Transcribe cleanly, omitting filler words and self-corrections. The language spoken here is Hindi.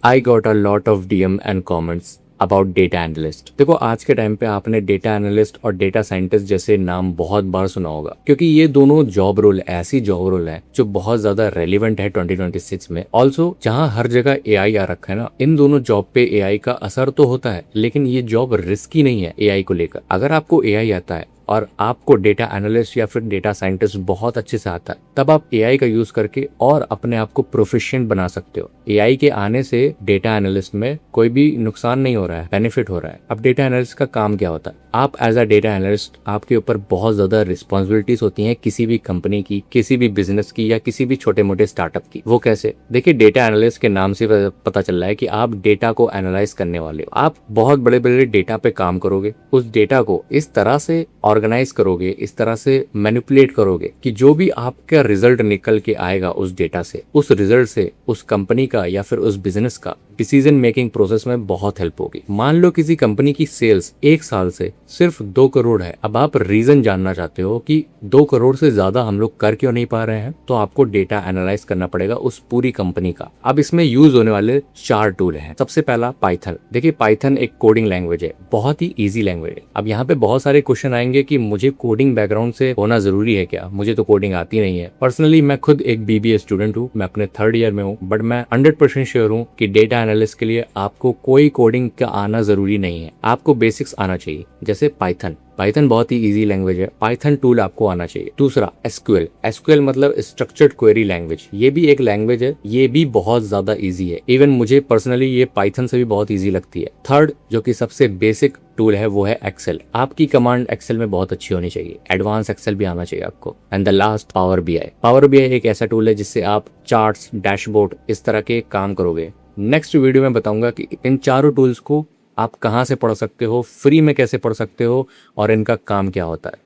I got a lot of DM and comments about data analyst. देखो आज के टाइम पे आपने डेटा एनालिस्ट और डेटा साइंटिस्ट जैसे नाम बहुत बार सुना होगा, क्योंकि ये दोनों जॉब रोल ऐसी जॉब रोल है जो बहुत ज्यादा रेलिवेंट है 2026 में। ऑल्सो जहां हर जगह एआई आ रखा है ना, इन दोनों जॉब पे एआई का असर तो होता है, लेकिन ये जॉब रिस्की नहीं है एआई को लेकर। अगर आपको एआई आता है और आपको डेटा एनालिस्ट या फिर डेटा साइंटिस्ट बहुत अच्छे से आता है, तब आप एआई का यूज करके और अपने आप को प्रोफिशिएंट बना सकते हो। एआई के आने से डेटा एनालिस्ट में कोई भी नुकसान नहीं हो रहा है, बेनिफिट हो रहा है। अब डेटा एनालिस्ट का काम क्या होता है? आप एज अ डेटा एनालिस्ट, आपके ऊपर बहुत ज्यादा रिस्पॉन्सिबिलिटीज होती हैं किसी भी कंपनी की, किसी भी बिजनेस की या किसी भी छोटे मोटे स्टार्टअप की। वो कैसे? देखिए, डेटा एनालिस्ट के नाम से पता चल रहा है कि आप डेटा को एनालाइज करने वाले हो। आप बहुत बड़े बड़े डेटा पे काम करोगे, उस डेटा को इस तरह से ऑर्गेनाइज करोगे, इस तरह से मैनिपुलेट करोगे कि जो भी आपका रिजल्ट निकल के आएगा उस डेटा से, उस रिजल्ट से उस कंपनी का या फिर उस बिजनेस का डिसीजन मेकिंग प्रोसेस में बहुत हेल्प होगी। मान लो किसी कंपनी की सेल्स एक साल से सिर्फ 2 करोड़ है। अब आप रीजन जानना चाहते हो कि 2 करोड़ से ज्यादा हम लोग कर क्यों नहीं पा रहे हैं, तो आपको डेटा एनालाइज करना पड़ेगा उस पूरी कंपनी का। अब इसमें यूज होने वाले 4 टूल हैं। सबसे पहला पाइथन। देखिए, पाइथन एक कोडिंग लैंग्वेज है, बहुत ही ईजी लैंग्वेज है। अब यहाँ पे बहुत सारे क्वेश्चन आएंगे कि मुझे कोडिंग बैकग्राउंड से होना जरूरी है क्या? मुझे तो कोडिंग आती नहीं है। पर्सनली मैं खुद एक बीबीए स्टूडेंट हूँ, मैं अपने 3rd ईयर में हूँ, बट मैं 100% श्योर हूँ कि डेटा एनालिस्ट के लिए आपको कोई कोडिंग का आना जरूरी नहीं है। आपको बेसिक्स आना चाहिए, जैसे पाइथन बहुत ही इजी लैंग्वेज है, पाइथन टूल आपको आना चाहिए। दूसरा एसक्यूएल मतलब स्ट्रक्चर्ड क्वेरी लैंग्वेज। ये भी एक लैंग्वेज है, ये भी बहुत ज्यादा इजी है। इवन मुझे पर्सनली ये पाइथन से भी बहुत इजी लगती है। थर्ड, जो कि सबसे बेसिक टूल है, वो है एक्सेल। आपकी कमांड एक्सेल में बहुत अच्छी होनी चाहिए, एडवांस एक्सेल भी आना चाहिए आपको। And the last, power BI एक ऐसा टूल है जिससे आप चार्ट्स, डैशबोर्ड, इस तरह के काम करोगे। नेक्स्ट वीडियो में बताऊंगा कि इन चारों टूल्स को आप कहाँ से पढ़ सकते हो, फ्री में कैसे पढ़ सकते हो और इनका काम क्या होता है।